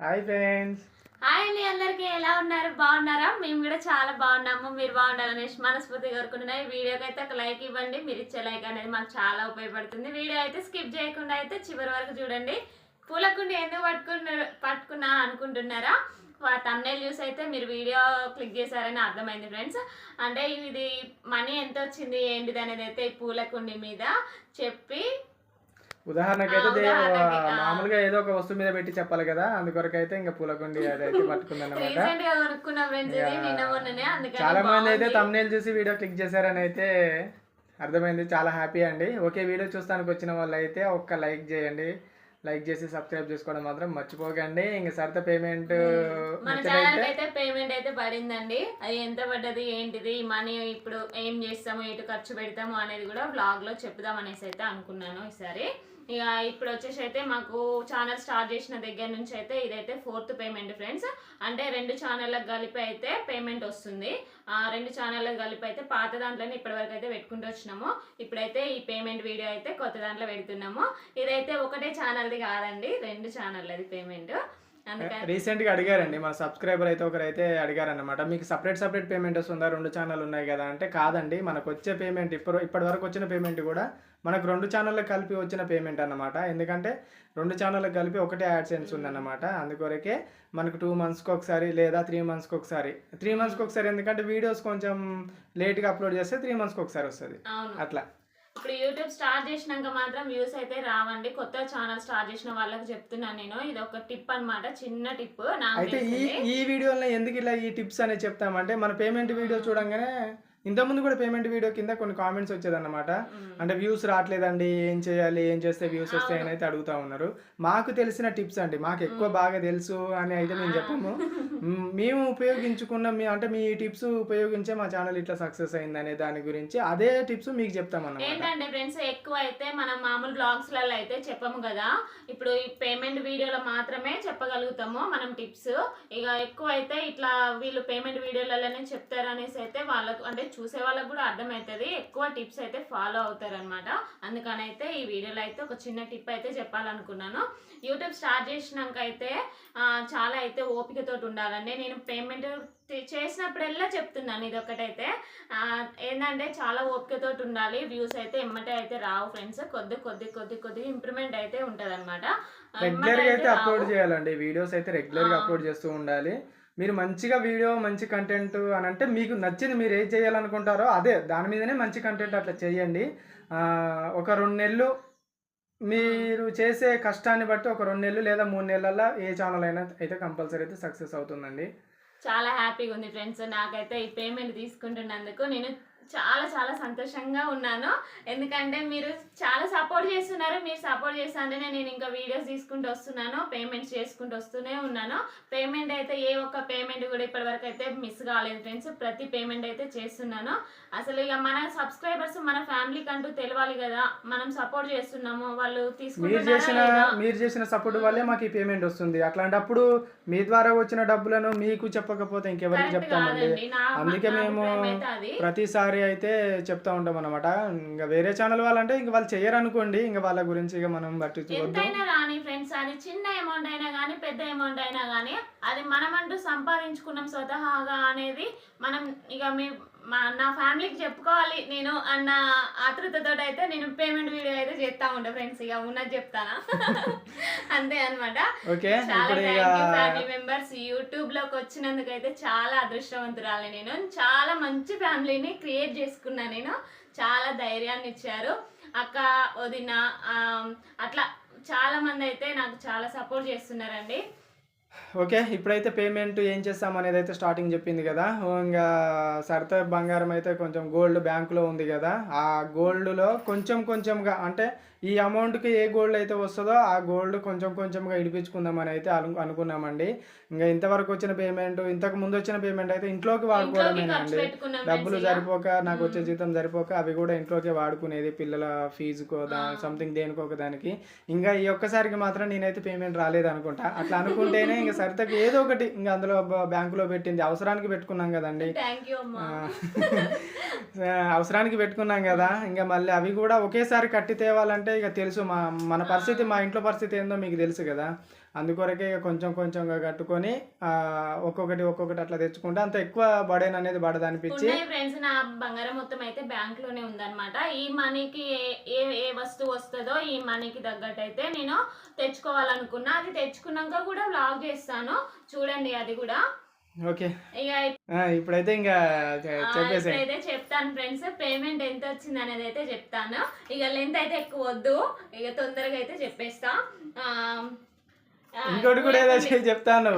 Hi friends. Hi అండి, అందరికీ ఎలా ఉన్నారు? బాగున్నారా? మేము కూడా చాలా బాగున్నాము. మీరు బాగుండాలని మనస్ఫూర్తిగా కోరుకుంటున్నా. ఈ వీడియోకి అయితే ఒక లైక్ ఇవ్వండి. మీరు ఇచ్చే లైక్ అనేది మాకు చాలా ఉపయోగపడుతుంది. వీడియో అయితే స్కిప్ చేయకుండా అయితే చివరి వరకు చూడండి. పూలకుండి ఎందుకు పట్టుకున్నా అనుకుంటున్నారా? థంబ్నెయిల్ చూసి అయితే మీరు వీడియో క్లిక్ చేశారని అర్థమైంది ఫ్రెండ్స్. అంటే ఇది మనీ ఎంత వచ్చింది ఏంటిది అనేది అయితే ఈ పూలకుండి మీద చెప్పి ఉదాహరణకైతే మామూలుగా ఏదో ఒక వస్తువు మీద పెట్టి చెప్పాలి కదా, అందుకొరకైతే ఇంకా పూలకుండి అదైతే పట్టుకుందన్నమాట. చాలా మంది అయితే థంబ్నెయిల్ చూసి వీడియో క్లిక్ చేశారని అయితే అర్థమైంది. చాలా హ్యాపీ అండి. ఓకే, వీడియో చూస్తానికి వచ్చిన వాళ్ళు అయితే ఒక్క లైక్ చేయండి. లైక్ చేసి సబ్స్క్రైబ్ చేసుకోవడం మాత్రం మర్చిపోకండి. ఇంకా సరిత పేమెంట్ మన ఛానల్ అయితే పేమెంట్ అయితే పడిందండి. అది ఎంత పడ్డది ఏంటిది, మనీ ఇప్పుడు ఏం చేస్తాము, ఎటు ఖర్చు పెడతాము అనేది కూడా బ్లాగ్ లో చెప్దాం అనేసి అయితే అనుకున్నాను ఈసారి. ఇక ఇప్పుడు వచ్చేసి అయితే మాకు ఛానల్ స్టార్ట్ చేసిన దగ్గర నుంచి అయితే ఇదైతే 4th పేమెంట్ ఫ్రెండ్స్. అంటే 2 ఛానళ్ళకి కలిపి అయితే పేమెంట్ వస్తుంది. 2 ఛానళ్ళకి కలిపి అయితే పాత దాంట్లోనే ఇప్పటివరకు అయితే పెట్టుకుంటూ వచ్చినాము. ఇప్పుడైతే ఈ పేమెంట్ వీడియో అయితే కొత్త దాంట్లో పెడుతున్నాము. ఇదైతే ఒకటే ఛానల్ది కాదండి, 2 ఛానళ్ళది పేమెంట్. రీసెంట్గా అడిగారండి మన సబ్స్క్రైబర్ అయితే ఒకరైతే అడిగారనమాట, మీకు సపరేట్ పేమెంట్ వస్తుందా, 2 ఛానల్ ఉన్నాయి కదా అంటే, కాదండి మనకు వచ్చే పేమెంట్ ఇప్పటి వరకు వచ్చిన పేమెంట్ కూడా మనకు 2 ఛానళ్ళకి కలిపి వచ్చిన పేమెంట్ అన్నమాట. ఎందుకంటే 2 ఛానళ్ళకి కలిపి ఒకటే యాడ్సెన్స్ ఉందన్నమాట. అందుకొరకే మనకు 2 మంత్స్కి ఒకసారి లేదా 3 మంత్స్కి ఒకసారి, 3 మంత్స్కి ఒకసారి, ఎందుకంటే వీడియోస్ కొంచెం లేట్గా అప్లోడ్ చేస్తే 3 మంత్స్కి ఒకసారి వస్తుంది అట్లా. ఇప్పుడు యూట్యూబ్ స్టార్ట్ చేసినాక మాత్రం వ్యూస్ అయితే రావండి. కొత్త ఛానల్ స్టార్ట్ చేసిన వాళ్ళకి చెప్తున్నాను నేను. ఇది ఒక టిప్ అనమాట, చిన్న టిప్. అయితే ఈ వీడియోలో ఎందుకు ఇలా ఈ టిప్స్ అనేది చెప్తామంటే, మన పేమెంట్ వీడియో చూడంగానే ఇంతకుముందు కూడా పేమెంట్ వీడియో కింద కొన్ని కామెంట్స్ వచ్చేదన్నమాట. అంటే వ్యూస్ రావట్లేదండి, ఏం చేయాలి, ఏం చేస్తే వ్యూస్ వస్తాయని అయితే అడుగుతా ఉన్నారు. మాకు తెలిసిన టిప్స్ అండి, మాకు ఎక్కువ బాగా తెలుసు అని అయితే మేము చెప్పము. మేము ఉపయోగించుకున్న అంటే మీ టిప్స్ ఉపయోగించే మా ఛానల్ ఇట్లా సక్సెస్ అయింది అనే దాని గురించి అదే టిప్స్ మీకు చెప్తామన్నమాట. ఏంటంటే ఫ్రెండ్స్, ఎక్కువ అయితే మనం మామూలు బ్లాగ్స్లలో అయితే చెప్పము కదా. ఇప్పుడు ఈ పేమెంట్ వీడియోలో మాత్రమే చెప్పగలుగుతాము మనం టిప్స్. ఇక ఎక్కువ అయితే ఇట్లా వీళ్ళు పేమెంట్ వీడియోలలోనే చెప్తారు అనేసి అయితే వాళ్ళకు, అంటే చూసే వాళ్ళకు కూడా అర్థమవుతుంది. ఎక్కువ టిప్స్ అయితే ఫాలో అవుతారు అనమాట. అందుకని అయితే ఈ వీడియోలో అయితే ఒక చిన్న టిప్ అయితే చెప్పాలనుకున్నాను. యూట్యూబ్ స్టార్ట్ చేసినాక అయితే చాలా అయితే ఓపికతోటి ఉండాలండి. నేను పేమెంట్ చేసినప్పుడల్లా చెప్తున్నాను ఇది ఒకటైతే. ఏంటంటే చాలా ఓపికతోటి ఉండాలి. వ్యూస్ అయితే ఎమ్మటే అయితే రావు ఫ్రెండ్స్. కొద్ది ఇంప్రూవ్మెంట్ అయితే ఉంటుంది అనమాట. రెగ్యులర్గా అయితే అప్లోడ్ చేయాలండి. వీడియోస్ అయితే రెగ్యులర్గా అప్లోడ్ చేస్తూ ఉండాలి. మీరు మంచిగా వీడియో, మంచి కంటెంట్ అని అంటే, మీకు నచ్చింది మీరు ఏం చేయాలనుకుంటారో అదే దాని మీదనే మంచి కంటెంట్ అట్లా చేయండి. ఒక 2 నెలలు మీరు చేసే కష్టాన్ని బట్టి ఒక 2 నెలలు లేదా 3 నెలల్లో ఏ ఛానల్ అయినా అయితే కంపల్సరీ అయితే సక్సెస్ అవుతుందండి. చాలా హ్యాపీగా ఉంది ఫ్రెండ్స్. నాకైతే ఈ పేమెంట్ తీసుకుంటున్నందుకు నేను చాలా సంతోషంగా ఉన్నాను. ఎందుకంటే మీరు చాలా సపోర్ట్ చేస్తున్నారు. మీరు సపోర్ట్ చేస్తాంటేనే నేను ఇంకా వీడియోస్ తీసుకుంటూ వస్తున్నాను, పేమెంట్స్ చేసుకుంటూ వస్తూనే ఉన్నాను. పేమెంట్ అయితే ఏ ఒక్క పేమెంట్ కూడా ఇప్పటివరకు అయితే మిస్ కాలేదు ఫ్రెండ్స్. ప్రతి పేమెంట్ అయితే చేస్తున్నాను. అసలు ఇక మన సబ్స్క్రైబర్స్ మన ఫ్యామిలీకి అంటూ తెలియాలి కదా, మనం సపోర్ట్ చేస్తున్నాము, వాళ్ళు మీరు చేసిన సపోర్ట్ వల్లే మాకు ఈ పేమెంట్ వస్తుంది. అట్లాంటప్పుడు మీ ద్వారా వచ్చిన డబ్బులను మీకు చెప్పకపోతే ఇంకెవరికి చెప్తామండి. అందుకే మేము ప్రతిసారి అయితే చెప్తా ఉంటాం అనమాట. ఇంకా వేరే ఛానల్ వాళ్ళంటే ఇంకా వాళ్ళు చెయ్యరు అనుకోండి, ఇంకా వాళ్ళ గురించి ఇక మనం ఎంతైనా రాని ఫ్రెండ్స్, అది చిన్న అమౌంట్ అయినా కానీ పెద్ద అమౌంట్ అయినా కానీ అది మనమంటూ సంపాదించుకున్నాం స్వతహాగా అనేది మనం ఇక నా ఫ్యామిలీకి చెప్పుకోవాలి నేను అన్న ఆతృతతో అయితే నేను పేమెంట్ వీడియో అయితే చేస్తా ఉంటా ఫ్రెండ్స్. ఇక ఉన్నది చెప్తానా అంతే అనమాట. చాలా ఫ్యామిలీ మెంబర్స్ యూట్యూబ్ లోకి వచ్చినందుకు అయితే చాలా అదృష్టవంతురాలి. నేను చాలా మంచి ఫ్యామిలీని క్రియేట్ చేసుకున్నా. నేను చాలా ధైర్యాన్ని ఇచ్చారు అక్క, వదిన, అట్లా చాలా మంది అయితే నాకు చాలా సపోర్ట్ చేస్తున్నారండి. ఓకే, ఇప్పుడైతే పేమెంట్ ఏం చేస్తాం అనేది అయితే స్టార్టింగ్ చెప్పింది కదా. ఇంకా సరిత బంగారం అయితే కొంచెం గోల్డ్ బ్యాంకులో ఉంది కదా, ఆ గోల్డ్లో కొంచెంగా అంటే ఈ అమౌంట్కి ఏ గోల్డ్ అయితే వస్తుందో ఆ గోల్డ్ కొంచెంగా ఇడిపించుకుందామని అయితే అనుకున్నామండి. ఇంకా ఇంతవరకు వచ్చిన పేమెంట్, ఇంతకు ముందు వచ్చిన పేమెంట్ అయితే ఇంట్లోకి వాడుకోవడమేనండి. డబ్బులు సరిపోక, నాకు వచ్చే జీతం సరిపోక అవి కూడా ఇంట్లోకి వాడుకునేది, పిల్లల ఫీజుకో సంథింగ్ దేనికో ఒక దానికి. ఇంకా ఈ ఒక్కసారికి మాత్రం నేనైతే పేమెంట్ రాలేదు అనుకుంటా. అట్లా అనుకుంటేనే ఇంకా సరితకి ఏదో ఒకటి ఇంకా అందులో బ్యాంకులో పెట్టింది, అవసరానికి పెట్టుకున్నాం కదండి. థ్యాంక్ యూ అమ్మా. అవసరానికి పెట్టుకున్నాం కదా, ఇంకా మళ్ళీ అవి కూడా ఒకేసారి కట్టి తేవాలంటే ఇక తెలుసు మన పరిస్థితి, మా ఇంట్లో పరిస్థితి ఏందో మీకు తెలుసు కదా. అందుకొరకే ఇక కొంచెం కొంచెంగా కట్టుకొని ఒక్కొక్కటి అట్లా తెచ్చుకుంటే అంత ఎక్కువ బడేన్ అనేది పడదు అనిపించి. ఫ్రెండ్స్, నా బంగారం మొత్తం అయితే బ్యాంక్ లోనే ఉందన్నమాట. ఈ మనీకి ఏ వస్తువు వస్తుందో ఈ మనీకి తగ్గట్టు అయితే నేను తెచ్చుకోవాలనుకున్నా. అది తెచ్చుకున్నాక కూడా వ్లాగ్ చేస్తాను, చూడండి అది కూడా. ఓకే, ఇక ఇప్పుడైతే ఇంకా చెప్పేసి అయితే చెప్తాను ఫ్రెండ్స్, పేమెంట్ ఎంత వచ్చింది అనేది అయితే చెప్తాను. ఇక లెంత్ అయితే ఎక్కువ వద్దు, ఇక తొందరగా అయితే చెప్పేస్తా. ఇంకోటి కూడా ఏదో చెప్తాను,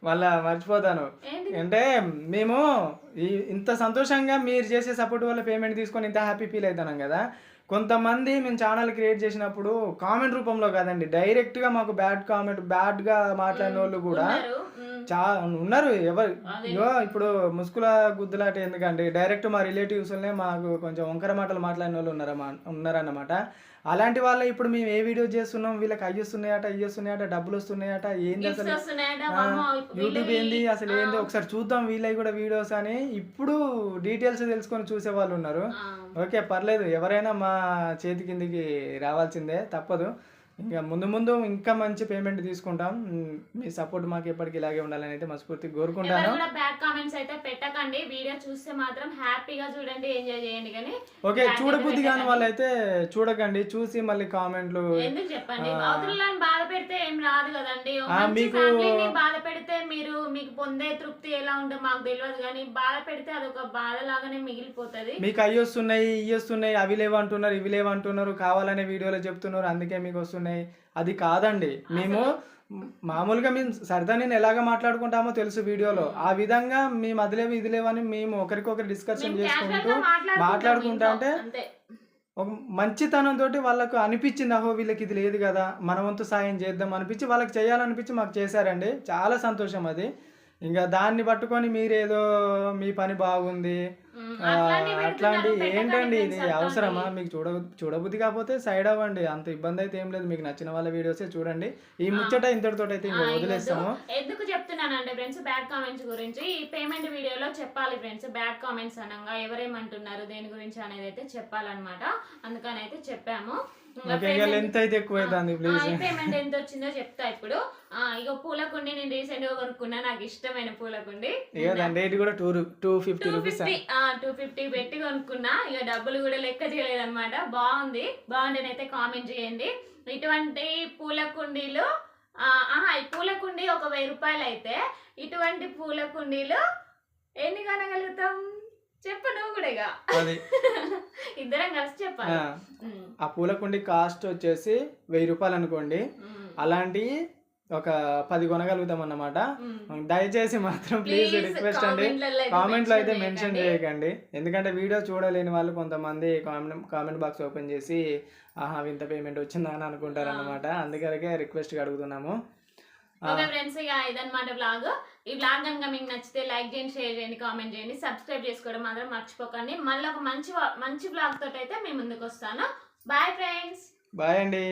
మళ్ళా మర్చిపోతాను. అంటే మేము ఇంత సంతోషంగా మీరు చేసే సపోర్ట్ వల్ల పేమెంట్ తీసుకొని ఇంత హ్యాపీ ఫీల్ అవుతున్నాం కదా. కొంతమంది మేము ఛానల్ క్రియేట్ చేసినప్పుడు కామెంట్ రూపంలో కాదండి, డైరెక్ట్గా మాకు బ్యాడ్గా మాట్లాడిన వాళ్ళు కూడా ఉన్నారు. ఇప్పుడు ముసుగుల గుద్దులాట ఎందుకండి, డైరెక్ట్ మా రిలేటివ్స్నే మాకు కొంచెం వంకర మాటలు మాట్లాడిన వాళ్ళు ఉన్నారన్నమాట. అలాంటి వాళ్ళ ఇప్పుడు మేము ఏ వీడియో చేస్తున్నాం, వీళ్ళకి అయ్యొస్తున్నాయట డబ్బులు వస్తున్నాయట, ఏంది అసలు యూట్యూబ్ ఏంది అసలు ఏంది ఒకసారి చూద్దాం వీళ్ళవి కూడా వీడియోస్ అని ఇప్పుడు డీటెయిల్స్ తెలుసుకొని చూసే వాళ్ళు ఉన్నారు. ఓకే, పర్లేదు, ఎవరైనా మా చేతి కిందికి రావాల్సిందే, తప్పదు. ఇంకా ముందు ఇంకా మంచి పేమెంట్ తీసుకుంటాం. మీ సపోర్ట్ మాకు ఎప్పటికీ ఇలాగే ఉండాలని అయితే మనస్ఫూర్తిగా కోరుకుంటాను. బ్యాడ్ కామెంట్స్ అయితే పెట్టకండి, వీడియో చూస్తే మాత్రం హ్యాపీగా చూడండి, ఎంజాయ్ చేయండి. కానీ ఓకే, చూడబుద్ధి కాని వాళ్ళు అయితే చూడకండి, చూసి మళ్ళీ కామెంట్లు ఎందుకు చెప్పండి. అవతలని బాధ పెడితే ఏం రాదు కదండి. మీకు బాధ పెడితే మీకు పొందే తృప్తి ఎలా ఉంటుందో మాకు తెలియదు, కానీ బాధ పెడితే అదొక బాధ లాగానే మిగిలిపోతుంది. మీకు ఇవి లేవంటున్నారు, ఇవి లేవంటున్నారు, కావాలనే వీడియోలో చెప్తున్నారు, అందుకే మీకు వస్తున్నాయి. అది కాదండి, మేము మామూలుగా మేము సరదా నేను ఎలాగ మాట్లాడుకుంటామో తెలుసు వీడియోలో, ఆ విధంగా మేము అది లేవు ఇది లేవని మేము ఒకరికొకరు డిస్కషన్ చేసుకుంటూ మాట్లాడుకుంటా అంటే ఒక మంచితనంతో వాళ్ళకు అనిపించింది, అహో వీళ్ళకి ఇది లేదు కదా, మన వంతు సాయం చేద్దాం అనిపించి వాళ్ళకి చేయాలనిపించి మాకు చేశారండి. చాలా సంతోషం అది. ఇంకా దాన్ని పట్టుకొని మీరేదో మీ పని బాగుంది అట్లాంటి ఏంటండి, ఇది అవసరమా? మీకు చూడబుద్ధి కాకపోతే సైడ్ అవ్వండి, అంత ఇబ్బంది అయితే ఏం లేదు. మీకు నచ్చిన వాళ్ళ వీడియోసే చూడండి. ఈ ముచ్చట ఇంతటితో అయితే ఇంకా వదిలేస్తాము. ఎందుకు చెప్తున్నానంటే ఫ్రెండ్స్, బ్యాడ్ కామెంట్స్ గురించి ఈ పేమెంట్ వీడియోలో చెప్పాలి ఫ్రెండ్స్. బ్యాడ్ కామెంట్స్ అనగా ఎవరేమంటున్నారు దేని గురించి అనేది అయితే చెప్పాలన్నమాట, అందుకని అయితే చెప్పాము. పేమెంట్ ఎంత వచ్చిందో చెప్తా ఇప్పుడు. ఇక పూలకుండి నేను రీసెంట్ గా కొనుక్కున్నా, నాకు ఇష్టమైన పూలకుండి. 250 పెట్టి కొనుక్కున్నా. ఇక డబ్బులు కూడా లెక్క చేయలేదు అనమాట. బాగుండేనైతే కామెంట్ చేయండి. ఇటువంటి పూలకుండీలు ఈ పూలకుండి ఒక 1000 రూపాయలు అయితే ఇటువంటి పూలకుండీలు ఎన్ని కొనగలుగుతాం చెప్పు నువ్వు కూడా. ఇక ఇద్దరం కలిసి చెప్పాలి. ఆ పూలకుండి కాస్ట్ వచ్చేసి 1000 రూపాయలు అనుకోండి, అలాంటి ఒక 10 కొనగలుగుతాం అన్నమాట. దయచేసి మాత్రం ప్లీజ్ రిక్వెస్ట్ అండి, కామెంట్లో అయితే మెన్షన్ చేయకండి. ఎందుకంటే వీడియో చూడలేని వాళ్ళు కొంతమంది కామెంట్ బాక్స్ ఓపెన్ చేసి ఆహా ఇంత పేమెంట్ వచ్చిందా అని అనుకుంటారు అన్నమాట. అందుకనే రిక్వెస్ట్గా అడుగుతున్నాము. ఓకే ఫ్రెండ్స్, ఇక ఇదన్నమాట వ్లాగ్. ఈ వ్లాగ్ కనుక మీకు నచ్చితే లైక్ చేయండి, షేర్ చేయండి, కామెంట్ చేయండి, సబ్స్క్రైబ్ చేసుకోవడం మాత్రం మర్చిపోకండి. మళ్ళీ ఒక మంచి వ్లాగ్ తోటి అయితే మేము ముందుకు వస్తాను. Bye friends. బాయ్ అండి.